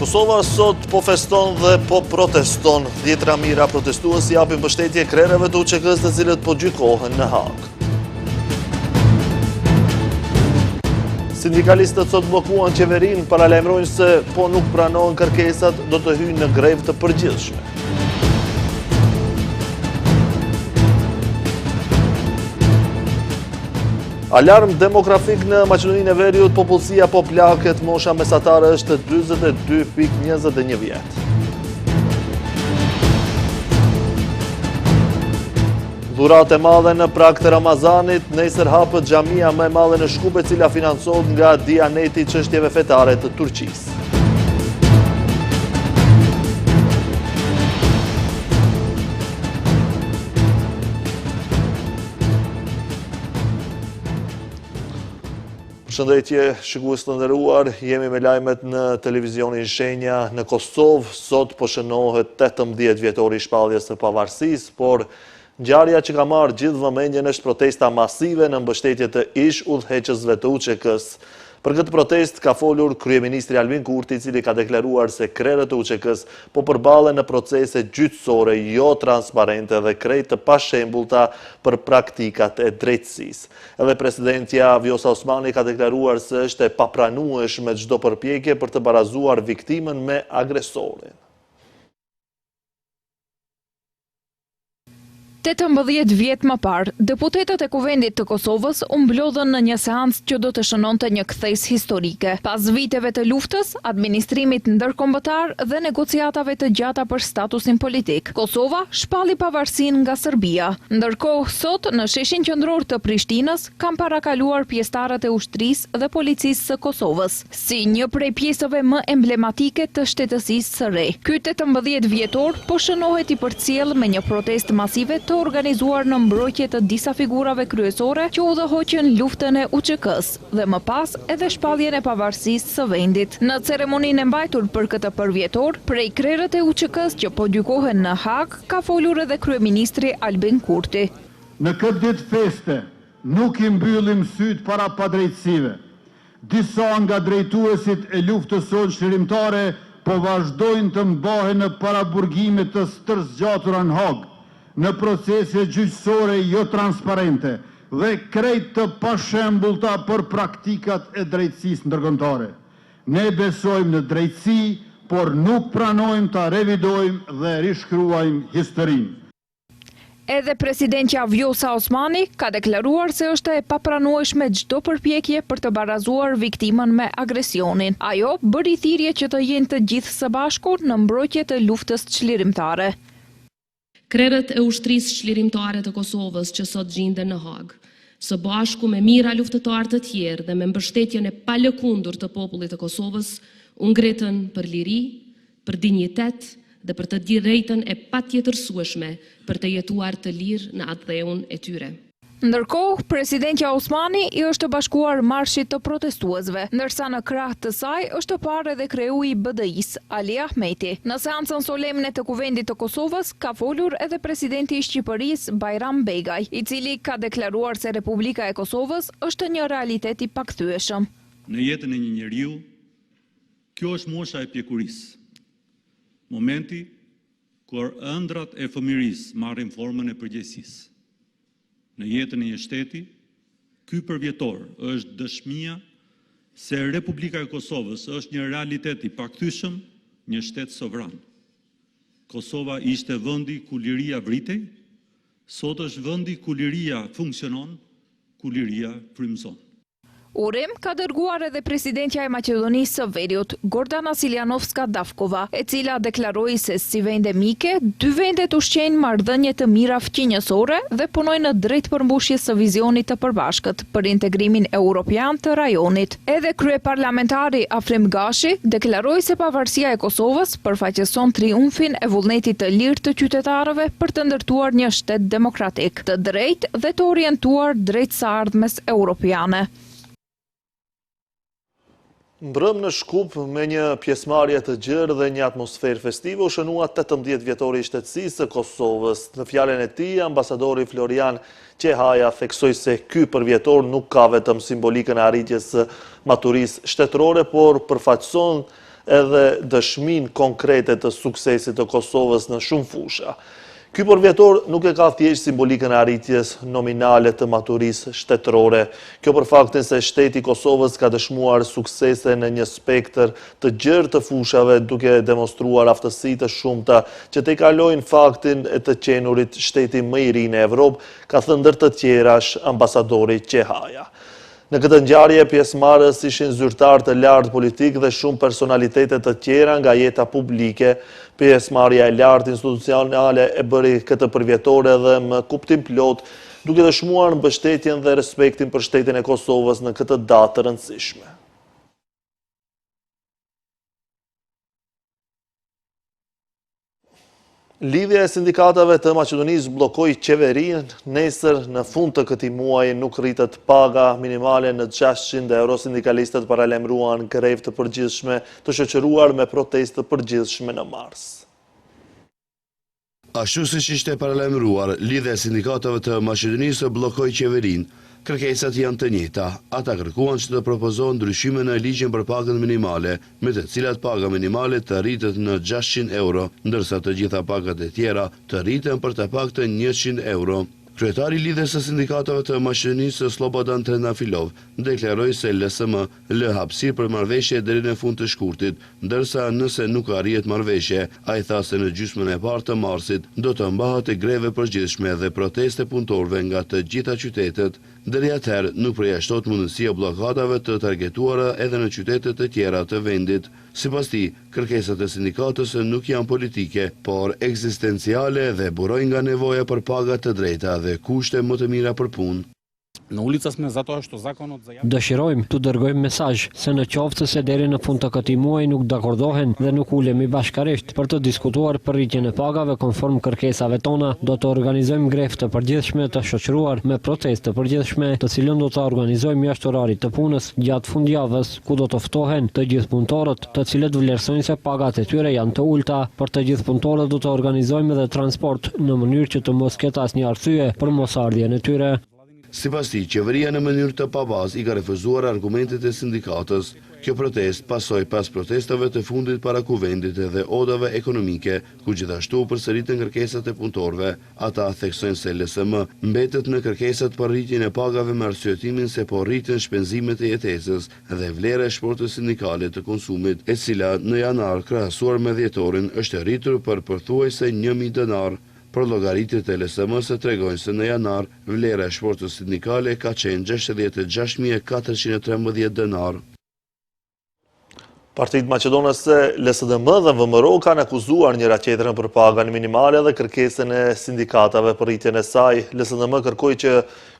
Kosova sot po feston dhe po proteston. Dhjetra mijëra protestues japin mbështetje krerëve të UÇK-s të cilët po gjykohen në Hag. Sindikalistët sot bllokuan qeverinë, paralajmërojnë se po nuk pranohen kërkesat, do të hyjnë në grevë të përgjithshme. Alarm demografik në Maqedoninë e Veriut, popullsia po plaket, mosha mesatare është 42.21 vjet. Dhuratë e madhe në prag të Ramazanit, nesër hapet xhamia më e madhe në Shkup, e cila financohet nga Dianeti i çështjeve fetare të Turqisë. Përshëndetje, shikues të nderuar, jemi me lajmet në televizionin Shenja. Në Kosovë sot po shënohet 18 vjetori i shpalljes së pavarësisë, por ngjarja që ka marrë gjithë vëmendjen është protesta masive në mbështetje të ish udhëheqësve të UÇK-s. Për këtë protest ka folur kryeministri Albin Kurti, i cili ka deklaruar se krerët e UÇK-s po përballen në procese gjyqësore jo transparente dhe krejt të pashembullta për praktikat e drejtësisë. Edhe presidentja Vjosa Osmani ka deklaruar se është e papranueshme çdo përpjekje për të barazuar viktimën me agresorin. 18 vjet më parë, deputetët e Kuvendit të Kosovës u mblodhën në një seancë që do të shënonte një kthesë historike. Pas viteve të luftës, administrimit ndërkombëtar dhe negociatave të gjata për statusin politik, Kosova shpalli pavarësinë nga Serbia. Ndërkohë, sot në sheshin qendror të Prishtinës kanë parakaluar pjesëtarët e ushtrisë dhe policisë së Kosovës, si një prej pjesëve më emblematike të shtetësisë së re. Ky 18 vjetor po shënohet i përcjell me një protestë masive të organizuar në mbrojtje të disa figurave kryesore që udhëhoqën luftën e UÇK-s dhe më pas edhe shpalljen e pavarësisë së vendit. Në ceremoninë e mbajtur për këtë përvjetor, prej krerët e UÇK-s që po gjykohen në Hag, ka folur edhe kryeministri Albin Kurti. Në këtë ditë feste nuk i mbyllim syt para padrejtësive. Disa nga drejtuesit e luftës sonë shërimtare po vazhdojnë të mbahen në paraburgime të stërzgjatura në Hag, në procese gjyqësore jo transparente dhe krejt të pashembullta për praktikat e drejtësisë ndërkombëtare. Ne besojmë në drejtësi, por nuk pranojmë ta revidojmë dhe rishkruajmë historinë. Edhe presidentja Vjosa Osmani ka deklaruar se është e papranueshme çdo përpjekje për të barazuar viktimën me agresionin. Ajo bëri thirrje që të jenë të gjithë së bashku në mbrojtje të luftës çlirimtare. Krerët e ushtrisë çlirimtare të Kosovës që sot gjenden në Hag, së bashku me mijëra luftëtarë të tjerë dhe me mbështetjen e palëkundur të popullit të Kosovës, u ngritën për liri, për dinjitet dhe për të drejtën e patjetërsueshme për të jetuar të lirë në atë dheun e tyre. Ndërkohë, presidentja Osmani i është bashkuar marshit të protestuesve, ndërsa në krah të saj është parë edhe kreu i BDI-s, Ali Ahmeti. Në seancën solemne të Kuvendit të Kosovës ka folur edhe presidenti i Shqipërisë Bajram Begaj, i cili ka deklaruar se Republika e Kosovës është një realitet i pakthyeshëm. Në jetën e një njeriu, kjo është mosha e pjekurisë. Momenti kur ëndrat e fëmirisë marrin formën e përgjegjësisë. Në jetën e një shteti, ky përvjetor është dëshmia se Republika e Kosovës është një realitet i pakthyeshëm, një shtet sovran. Kosova ishte vendi ku liria vritej, sot është vendi ku liria funksionon, ku liria frymëzon. Urrim ka dërguar edhe presidentja e Maqedonisë së Veriut, Gordana Siljanovska Davkova, e cila deklaroi se si vende mike, dy vendet ushqejnë marrëdhënie të mira fqinjësore dhe punojnë në drejt përmbushjes së vizionit të përbashkët për integrimin europian të rajonit. Edhe kryeparlamentari Afrim Gashi deklaroi se pavarësia e Kosovës përfaqëson triumfin e vullnetit të lirë të qytetarëve për të ndërtuar një shtet demokratik, të drejtë dhe të orientuar drejt së ardhmes europiane. Mbrëm në Shkup me një pjesëmarrje të gjerë dhe një atmosferë festive u shënua 18 vjetori i shtetësisë së Kosovës. Në fjalën e tij, ambasadori Florian Qehaja theksoi se ky përvjetor nuk ka vetëm simbolikën e arritjes së maturisë shtetërore, por përfaqëson edhe dëshmin konkrete të suksesit të Kosovës në shumë fusha. Ky përvjetor nuk e ka thjesht simbolikën e arritjes nominale të maturisë shtetërore. Kjo për faktin se shteti i Kosovës ka dëshmuar suksese në një spektër të gjerë të fushave, duke demonstruar aftësi të shumta që te kalojnë faktin e të qenurit shteti më i ri në Evropë, ka thënë ndër të tjerash ambasadori Qehaja. Në këtë ngjarje pjesëmarrës ishin zyrtar të lartë politik dhe shumë personalitete të tjera nga jeta publike. Pjesëmarrja e lartë institucionale e bëri këtë përvjetore dhe më kuptim plot, duke dëshmuar mbështetjen dhe respektin për shtetin e Kosovës në këtë datë të rëndësishme. Lidhja e sindikatave të Maqedonisë bllokoi qeverinë. Nesër në fund të këtij muaji nuk rritet paga minimale në 600 euro. Sindikalistët paralajmëruan grevë të përgjithshme të shoqëruar me protestë të përgjithshme në mars. Ashtu siç ishte paralajmëruar, lidhja e sindikatave të Maqedonisë bllokoi qeverinë. Kërkesat janë të njëjta. Ata kërkuan që të propozohen ndryshime në ligjin për pagën minimale, me të cilat paga minimale të rritet në 600 euro, ndërsa të gjitha pagat e tjera të rriten për të paktën 100 euro. Kryetari i lidhjes së sindikatave të Maqedonisë, Slobodan Trendafilov, deklaroi se LSM lë hapësirë për marrëveshje deri në fund të shkurtit, ndërsa nëse nuk arrihet marrëveshje, ai tha se në gjysmën e parë të marsit do të mbahet greve përgjithshme dhe proteste punëtorëve nga të gjitha qytetet. Deri atëherë nuk përjashtohet mundësia bllokadave të targetuara edhe në qytete të tjera të vendit. Sipas tij, kërkesat e sindikatës nuk janë politike, por ekzistenciale dhe burojnë nga nevoja për paga të drejta dhe kushte më të mira për punë. Na ulica sme zato što zakonot zajavljuje. Dëshirojmë të dërgojmë mesazh se në qoftë se deri në fund të këtij muaji nuk dakordohen dhe nuk ulemi bashkërisht për të diskutuar për rritjen e pagave konform kërkesave tona, do të organizojmë grevë të përgjithshme të shoqëruar me protestë të përgjithshme, të cilën do të organizojmë jashtë orarit të punës gjatë fundjavës, ku do të ftohen të gjithë punëtorët, të cilët vlerësojnë se pagat e tyre janë të ulta. Për të gjithë punëtorët do të organizojmë edhe transport në mënyrë që të mos ketë asnjë arsye për mosardhjen e tyre. Sipas tij, qeveria në mënyrë të pabazë i ka refuzuar argumentet e sindikatës. Kjo protestë pasoi pas protestave të fundit para kuvendit dhe odave ekonomike, ku gjithashtu përsëritën kërkesat e punëtorëve. Ata theksojnë se LSM mbetet në kërkesat për rritjen e pagave me arsyetimin se po rriten shpenzimet e jetesës dhe vlera e shportës sindikale të konsumit, e cila në janar krahasuar me dhjetorin është rritur për pothuajse 1000 denar. Por llogaritjet e LSM-s tregojnë se në janar vlera e shportës sindikale ka qenë 66.413 denar. Partitë maqedonase LSDM dhe VMRO kanë akuzuar njëra tjetrën për pagën minimale dhe kërkesën e sindikatave për rritjen e saj. LSDM kërkoi që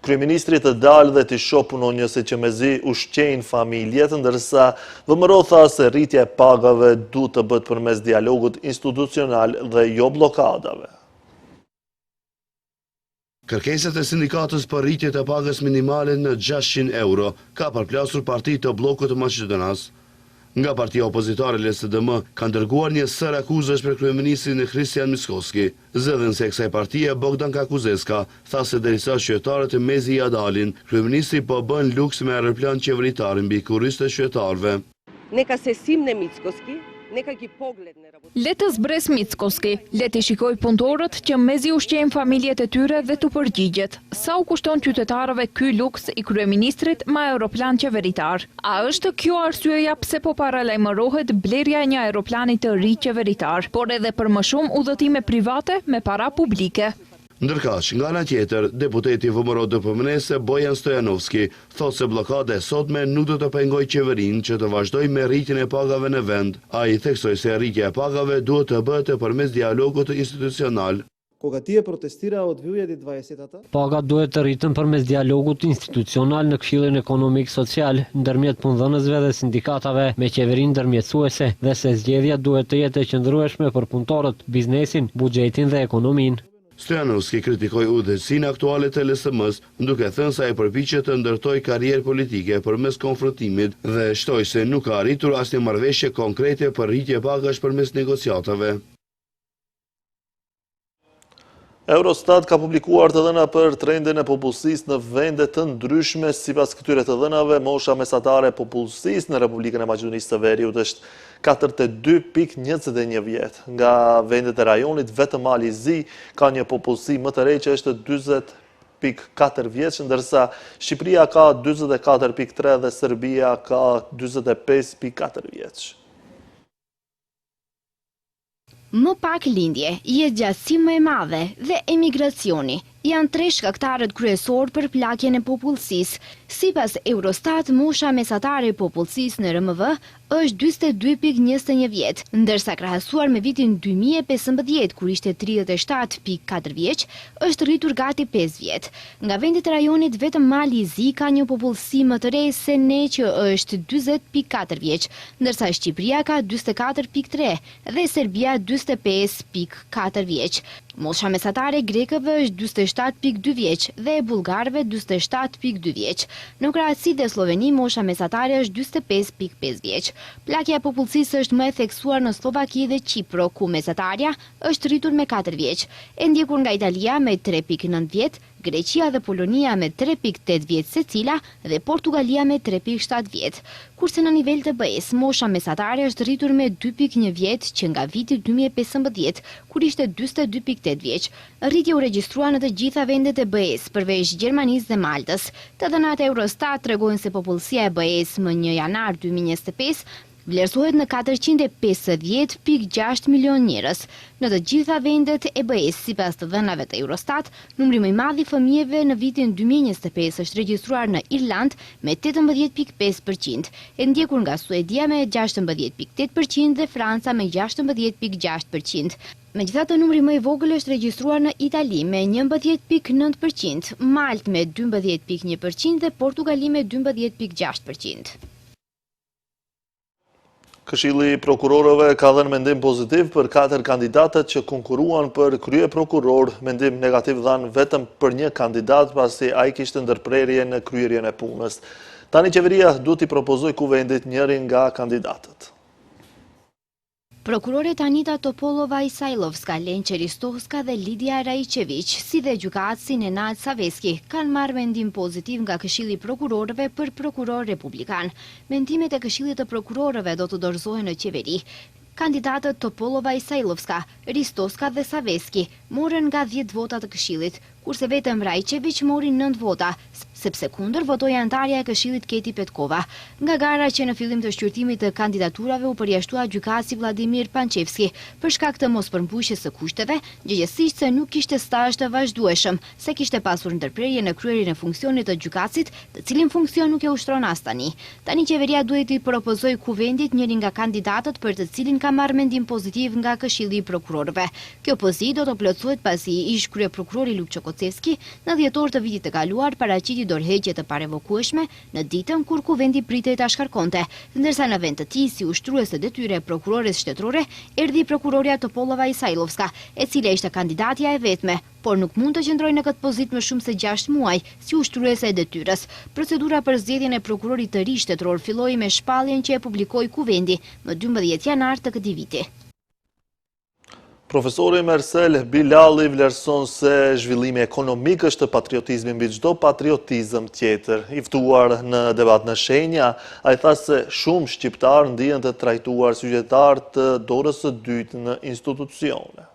kryeministri të dalë dhe të shohë punonjësit që mezi ushqejnë familjet, ndërsa VMRO tha se rritja e pagave duhet të bëhet përmes dialogut institucional dhe jo bllokadave. Kërkesat e sindikatës për rritje të pagës minimale në 600 euro ka përplasur partitë të bllokut të Maqedonisë. Nga partia opozitare LSDM kanë dërguar një sër akuzash për kryeministrin Hristijan Mickoski. Zëdhënësi e kësaj partie, Bogdan Kakuzeska, tha se derisa qytetarët e mezi ja dalin, kryeministri po bën luks me aeroplan qeveritar mbi kurrizët e qytetarëve. Neka se simne Mickoski, neka ki pogled në Le të zbres Mickoski, le të shikoj punëtorët që mezi ushqejnë familjet e tyre dhe të përgjigjet. Sa u kushton qytetarëve ky luks i kryeministrit me aeroplan qeveritar? A është kjo arsyeja pse po paralajmërohet blerja e një aeroplani të ri qeveritar, por edhe për më shumë udhëtime private me para publike? Ndërkaq, nga ana tjetër, deputeti VMRO DPMNE Bojan Stojanovski thotë se bllokada e sotme nuk do të pengojë qeverinë që të vazhdojë me rritjen e pagave në vend. Ai theksoi se rritja e pagave duhet të bëhet përmes dialogut institucional. Koga ti e protestira od 2020-ta? Pagat duhet të rriten përmes dialogut institucional në Këshillin Ekonomik Social ndërmjet punëdhënësve dhe sindikatave me qeverinë ndërmjetësuese dhe se zgjedhja duhet të jetë e qëndrueshme për punëtorët, biznesin, buxhetin dhe ekonominë. Stojanovski kritikoi udhëheqësinë aktuale të LSM-s, duke thënë se ai përpiqet të ndërtojë karrierë politike përmes konfrontimit dhe shtoi se nuk ka arritur asnjë marrëveshje konkrete për rritje pagash përmes negociatave. Eurostat ka publikuar të dhëna për trendin e popullsisë në vende të ndryshme. Sipas këtyre të dhënave, mosha mesatare e popullsisë në Republikën e Maqedonisë së Veriut është 42.21 vjet. Nga vendet e rajonit, vetëm Mali i Zi ka një popullsi më të re që është 40.4 vjeç, ndërsa Shqipëria ka 44.3 dhe Serbia ka 45.4 vjeç. Më pak lindje, jetëgjatësi më e madhe dhe emigracioni janë tre shkaktarët kryesor për plakjen e popullsisë. Sipas Eurostat, mosha mesatare e popullsisë në RMV është 42.21 vjet, ndërsa krahasuar me vitin 2015, kur ishte 37.4 vjeç, është rritur gati 5 vjet. Nga vendet e rajonit, vetëm Mali i Zi ka një popullsi më të re se ne që është 40.4 vjeç, ndërsa Shqipëria ka 44.3 dhe Serbia 45.4 vjeç. Mosha mesatare grekëve është 47.2 vjeç dhe e bullgarëve 47.2 vjeç. Në krahasi dhe Sloveni, mosha mesatare është 45.5 vjeç. Plakja e popullsisë është më e theksuar në Slovaki dhe Kipro, ku mesatarja është rritur me 4 vjeç, e ndjekur nga Italia me 3.9 vjet, Greqia dhe Polonia me 3.8 vjet secila dhe Portugalia me 3.7 vjet. Kurse në nivel të BE-s, mosha mesatare është rritur me 2.1 vjet që nga viti 2015, kur ishte 42.8 vjeç. Rritje u regjistrua në të gjitha vendet e BE-s, përveç Gjermanisë dhe Maltës. Të dhënat e Eurostat tregojnë se popullsia e BE-s më 1 janar 2025 vlerësohet në 450.6 milion njerëz. Në të gjitha vendet e BE-s, sipas të dhënave të Eurostat, numri më i madh i fëmijëve në vitin 2025 është regjistruar në Irland me 18.5%, e ndjekur nga Suedia me 16.8% dhe Franca me 16.6%. Megjithatë, numri më i vogël është regjistruar në Itali me 11.9%, Maltë me 12.1% dhe Portugali me 12.6%. Këshilli i prokurorëve ka dhënë mendim pozitiv për 4 kandidatët që konkuruan për krye prokuror. Mendim negativ dhanë vetëm për një kandidat, pasi ai kishte ndërprerje në kryerjen e punës. Tani qeveria duhet t'i propozojë kuvendit njërin nga kandidatët. Prokuroret Anita Topolova Isailovska, Lenqe Ristovska dhe Lidia Raičević, si dhe gjykatësi Nenad Saveski, kanë marrë mendim pozitiv nga Këshilli i Prokurorëve për prokuror republikan. Mendimet e Këshillit të Prokurorëve do të dorëzohen në qeveri. Kandidatët Topolova Isailovska, Ristovska dhe Saveski morën nga 10 vota të Këshillit, kurse vetëm Raičević mori 9 vota, sepse kundër votoi antarja e Këshillit Keti Petkova. Nga gara që në fillim të shqyrtimit të kandidaturave u përjashtua gjykatësi Vladimir Pančevski për shkak të mospërmbushjes së kushteve, gjëgjësisht se nuk kishte stazh të vazhdueshëm, se kishte pasur ndërprerje në kryerjen e funksionit të gjykatësit, të cilin funksion nuk e ushtron as tani. Tani qeveria duhet t'i propozojë kuvendit njërin nga kandidatët për të cilin ka marrë mendim pozitiv nga Këshilli i Prokurorëve. Kjo pozitiv do të plotësohet pasi ish kryeprokurori Luk Çokocevski në dhjetor të vitit të kaluar paraqiti dorëheqje të parevokueshme në ditën kur kuvendi pritej ta shkarkonte, ndërsa në vend të tij si ushtrues të detyre prokurores shtetërore erdhi prokuroria Topolova Isailovska, e cila ishte kandidatja e vetme, por nuk mund të qëndrojë në këtë pozitë më shumë se 6 muaj si ushtruese e detyrës. Procedura për zgjedhjen e prokurorit të ri shtetëror filloi me shpalljen që e publikoi kuvendi më 12 janar të këtij viti. Profesori Mersel Bilali vlerëson se zhvillimi ekonomik është patriotizmi mbi çdo patriotizëm tjetër. I ftuar në debat në Shenja, ai tha se shumë shqiptar ndihen të trajtuar si qytetar të dorës së dytë në institucione.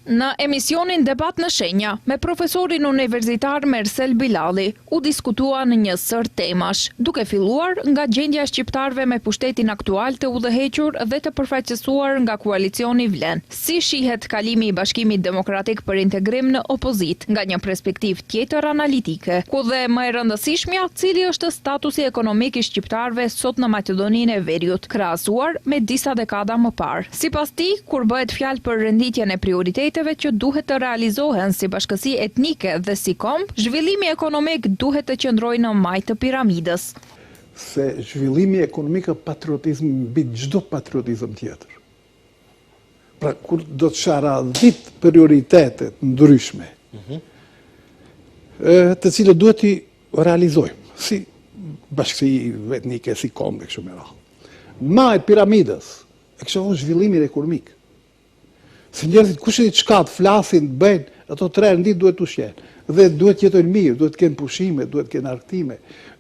Në emisionin Debat në Shenja, me profesorin universitar Mersel Bilali, u diskutua në një sër temash, duke filluar nga gjendja e shqiptarëve me pushtetin aktual të udhëhequr dhe të përfaqësuar nga koalicioni Vlen. Si shihet kalimi i Bashkimit Demokratik për integrim në opozit, nga një perspektivë tjetër analitike, ku dhe më e rëndësishmja, cili është statusi ekonomik i shqiptarëve sot në Maqedoninë e Veriut, krahasuar me disa dekada më parë. Sipas tij, kur bëhet fjalë për renditjen e prioriteteve që duhet të realizohen si bashkësi etnike dhe si komb, zhvillimi ekonomik duhet të qëndrojë në majtë të piramidës. Se zhvillimi ekonomik është patriotizëm mbi çdo patriotizëm tjetër. Pra, kur do të sharadhit prioritetet ndryshme, të cilët duhet t'i realizojmë, si bashkësi etnike, si komb e kështu me radhë. Majtë piramidës, e kështu është zhvillimi ekonomik. Se njerëzit kush e çkat, flasin, bëjnë, ato 3 herë në ditë duhet ushqen. Dhe duhet jetojnë mirë, duhet të kenë pushime, duhet të kenë argëtime,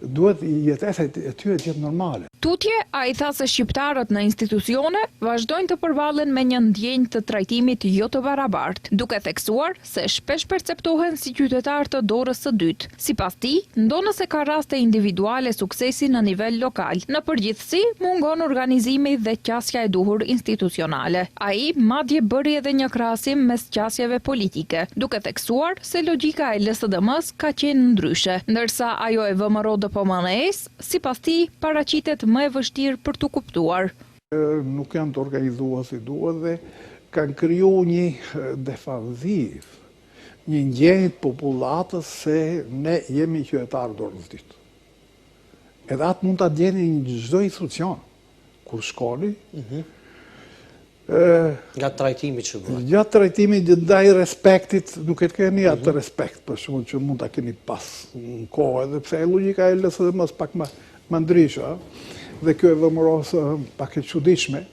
duhet jetesa e tyre të jetë normale. Tutje, a i tha se shqiptarët në institucione vazhdojnë të përballen me një ndjenjë të trajtimit jo të barabartë, duke theksuar se shpesh perceptohen si qytetar të dorës së dytë. Sipas tij, ndonëse ka raste individuale suksesi në nivel lokal, në përgjithësi mungon organizimi dhe qasja e duhur institucionale. Ai madje bëri edhe një krahasim mes qasjeve politike, duke theksuar se logjika e LSDM-s ka qenë ndryshe, ndërsa ajo e VMRO-DPMNE-s, sipas tij, paraqitet më e vështirë për t'u kuptuar. Nuk janë të organizuar si duhet dhe kanë kriju një defanziv, një ndjenjë të popullatës se ne jemi qytetarë dorës dytë. Edhe atë mund të gjeni në çdo institucion, kur shkoni, Nga trajtimi që bëhet. Gjatë trajtimi ndaj respektit, nuk e të keni atë respekt, për shumë që mund të keni pas në kohë, edhe pse e logjika e LSDM-s pak më ndryshe, dhe kjo e VMRO-s pak e çuditshme,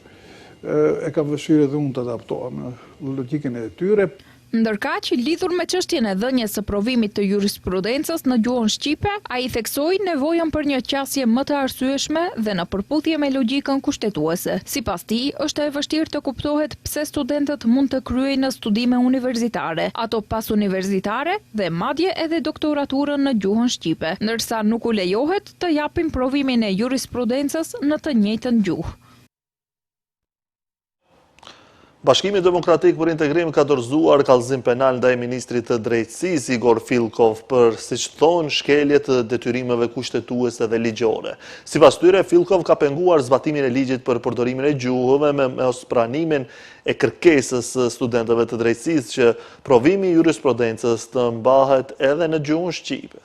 e ka vështirë edhe unë të adaptohem në logjikën e tyre. Ndërkaq, lidhur me çështjen e dhënies së provimit të jurisprudencës në gjuhën shqipe, ai theksoi nevojën për një qasje më të arsyeshme dhe në përputhje me logjikën kushtetuese. Sipas tij, është e vështirë të kuptohet pse studentët mund të kryejnë studime universitare, ato pas universitare dhe madje edhe doktoraturën në gjuhën shqipe, ndërsa nuk u lejohet të japin provimin e jurisprudencës në të njëjtën gjuhë. Bashkimi Demokratik për Integrim ka dorëzuar kallëzim penal ndaj ministrit të drejtësisë Igor Filkov për, siç thonë, shkelje të detyrimeve kushtetuese dhe ligjore. Sipas tyre, Filkov ka penguar zbatimin e ligjit për përdorimin e gjuhëve me mospranimin e kërkesës së studentëve të drejtësisë që provimi i jurisprudencës të mbahet edhe në gjuhën shqipe.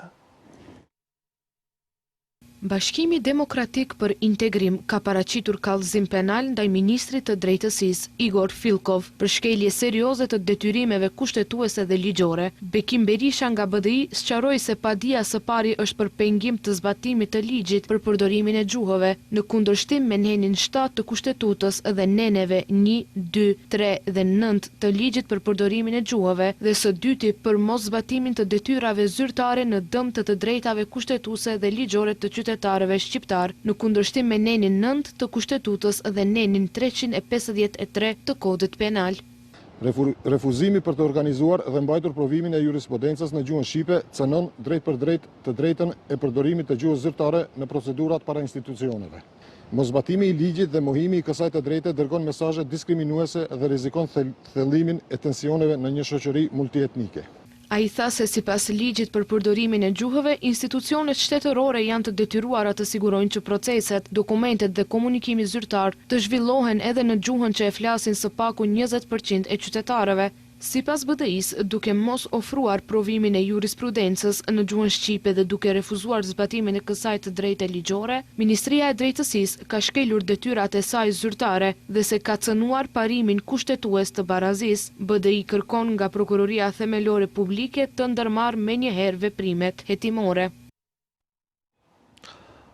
Bashkimi Demokratik për Integrim ka paraqitur kallëzim penal ndaj ministrit të drejtësisë Igor Filkov për shkelje serioze të detyrimeve kushtetuese dhe ligjore. Bekim Berisha nga BDI sqaroi se padia së pari është për pengim të zbatimit të ligjit për përdorimin e gjuhëve, në kundërshtim me nenin 7 të kushtetutës dhe neneve 1, 2, 3 dhe 9 të ligjit për përdorimin e gjuhëve, dhe së dyti për mos zbatimin të detyrave zyrtare në dëm të drejtave kushtetuese dhe ligjore të qytetarëve shqiptar, në kundërshtim me nenin 9 të kushtetutës dhe nenin 353 të kodit penal. Refuzimi për të organizuar dhe mbajtur provimin e jurisprudencës në gjuhën shqipe cënon drejt për drejt të drejtën e përdorimit të gjuhës zyrtare në procedurat para institucioneve. Mosbatimi i ligjit dhe mohimi i kësaj të drejte dërgon mesazhe diskriminuese dhe rrezikon thellimin e tensioneve në një shoqëri multietnike. Ai tha se sipas ligjit për përdorimin e gjuhëve, institucionet shtetërore janë të detyruara të sigurojnë që proceset, dokumentet dhe komunikimi zyrtar të zhvillohen edhe në gjuhën që e flasin së paku 20% e qytetarëve. Sipas BDI-s, duke mos ofruar provimin e jurisprudencës në gjuhën shqipe dhe duke refuzuar zbatimin e kësaj të drejte ligjore, Ministria e Drejtësisë ka shkelur detyrat e saj zyrtare dhe se ka cënuar parimin kushtetues të barazisë. BDI kërkon nga Prokuroria Themelore Publike të ndërmarrë menjëherë veprimet hetimore.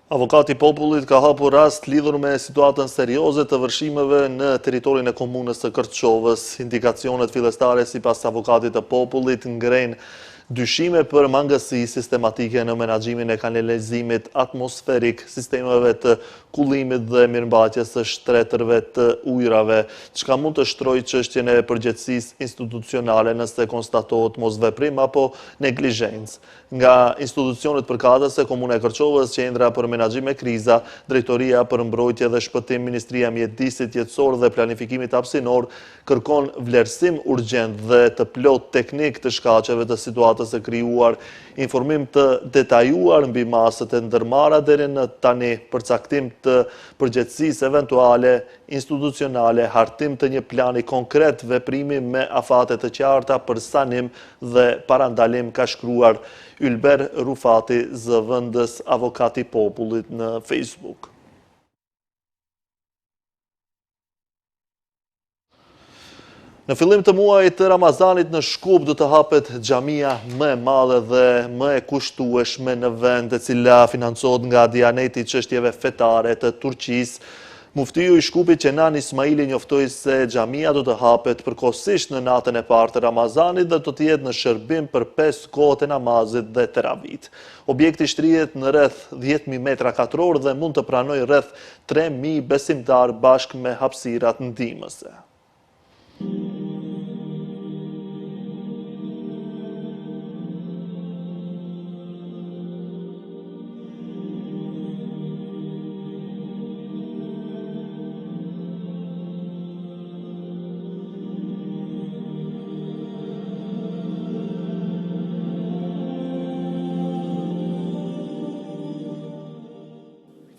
Avokati i popullit ka hapur rast lidhur me situatën serioze të vërshimeve në territorin e komunës së Kërçovës. Indikacionet fillestare sipas avokatit të popullit ngrenë dyshime për mangësi sistematike në menaxhimin e kanalizimit atmosferik, sistemeve të kullimit dhe mirëmbajtjes së shtretërve të ujrave, çka mund të shtrojë çështjen e përgjegjësisë institucionale nëse konstatohet mosveprim apo neglizhencë. Nga institucionet përkatëse, Komuna e Kërçovës, Qendra për Menaxhim me Kriza, Drejtoria për Mbrojtje dhe Shpëtim, Ministria e Mjedisit Jetësor dhe Planifikimit Hapësinor kërkon vlerësim urgjent dhe të plot teknik të shkaqeve të situatës së krijuar, informim të detajuar mbi masët e ndërmarra deri në tani, përcaktim të përgjegjësisë eventuale institucionale, hartim të një plani konkret veprimi me afate të qarta për sanim dhe parandalim, ka shkruar Ylber Rufati, zëvendës avokati i popullit në Facebook. Në fillim të muajit të Ramazanit në Shkup do të hapet xhamia më e madhe dhe më e kushtueshme në vend, e cila financohet nga Dianeti i çështjeve fetare të Turqisë. Muftiu i Shkupit Kenan Ismaili njoftoi se xhamia do të hapet përkohësisht në natën e parë të Ramazanit dhe do të jetë në shërbim për 5 kohët e namazit dhe teravit. Objekti shtrihet në rreth 10.000 metra katror dhe mund të pranojë rreth 3.000 besimtar bashkë me hapësirat ndihmëse.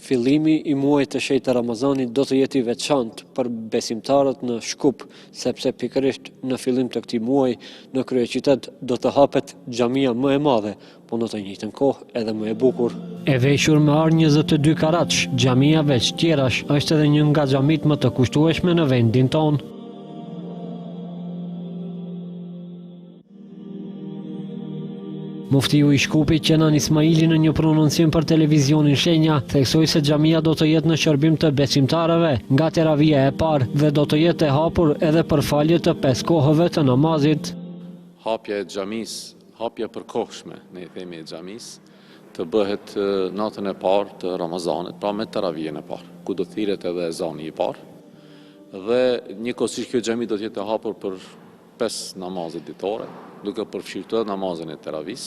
Fillimi i muajit të shenjtë të Ramazanit do të jetë i veçantë për besimtarët në Shkup, sepse pikërisht në fillim të këtij muaji në kryeqytet do të hapet xhamia më e madhe, por në të njëjtën kohë edhe më e bukur. E veshur me ar 22 karatsh, xhamia veç tjerash është edhe një nga xhamit më të kushtueshme në vendin tonë. Muftiu i Shkupit Kenan Ismaili në një prononcim për televizionin Shenja theksoi se xhamia do të jetë në shërbim të besimtarëve nga teravia e parë dhe do të jetë e hapur edhe për falje të 5 kohëve të namazit. Hapja e xhamis, hapja përkohshme, ne i themi e xhamis, të bëhet natën e parë të Ramazanit, pra me teravien e parë, ku do thirret edhe ezani i parë. Dhe njëkohësisht kjo xhami do të jetë e hapur për 5 namazet ditore, duke përfshirë të namazin e teravis,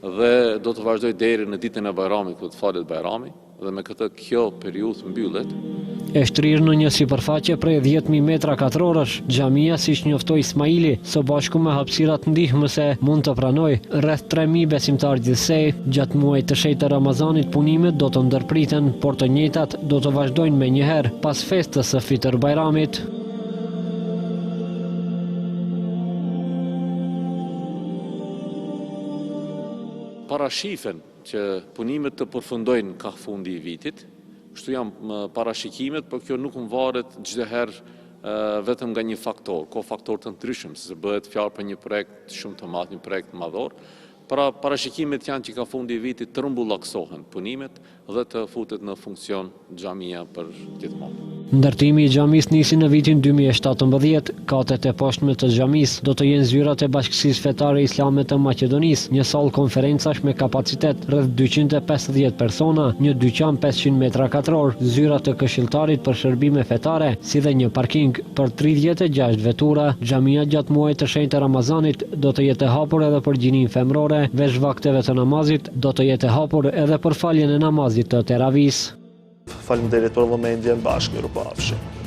dhe do të vazhdoj deri në ditën e Bajramit, ku të falet Bajrami, dhe me këtë kjo periudhë mbyllet. E shtrirë në një sipërfaqe prej 10.000 metra katrorësh, xhamia, siç njoftoi Ismaili, së bashku me hapësirat ndihmëse mund të pranojë rreth 3.000 besimtarë gjithsej. Gjatë muajit të shenjtë të Ramazanit punimet do të ndërpriten, por të njëjtat do të vazhdojnë menjëherë pas festës së Fitr Bajramit. Parashifen që punimet të përfundojnë ka fundi i vitit, kështu janë parashikimet, por kjo nuk varet çdo herë vetëm nga një faktor, ka faktor të ndryshëm, se bëhet fjalë për një projekt shumë të madh, një projekt madhor. Pra parashikimet janë që ka fundi i vitit të rrumbullaksohen punimet dhe të futet në funksion xhamia për gjithmonë. Ndërtimi i xhamis nisi në vitin 2017, katet e poshtme të xhamis do të jenë zyrat e Bashkësisë Fetare Islame të Maqedonisë, një sallë konferencash me kapacitet rreth 250 persona, një dyqan 500 metra katror, zyra të këshilltarit për shërbime fetare, si dhe një parking për 36 vetura. Xhamia gjatë muajit të shenjtë të Ramazanit do të jetë e hapur edhe për gjinin femrore, veç vakteve të namazit do të jetë e hapur edhe për faljen e namazit të teravis. Faleminderit për vëmendjen, bashkë, mirupafshim.